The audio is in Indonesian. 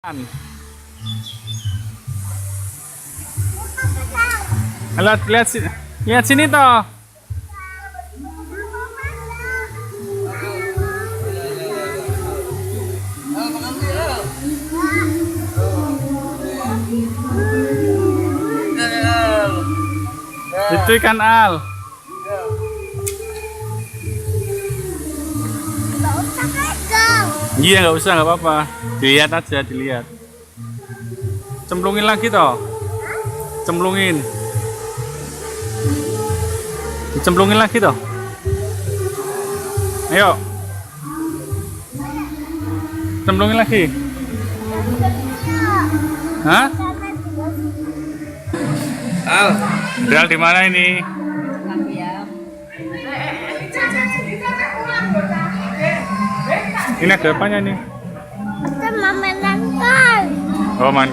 Halo, lihat sini toh. Itu ikan al. Iya, nggak usah, nggak apa-apa. Dilihat aja, dilihat. Cemplungin lagi toh. Cemplungin. Dicemplungin lagi toh. Ayo. Cemplungin lagi. Hah? Al, Dral di mana ini? Ini ada apanya nih? Kita mau main. Oh, main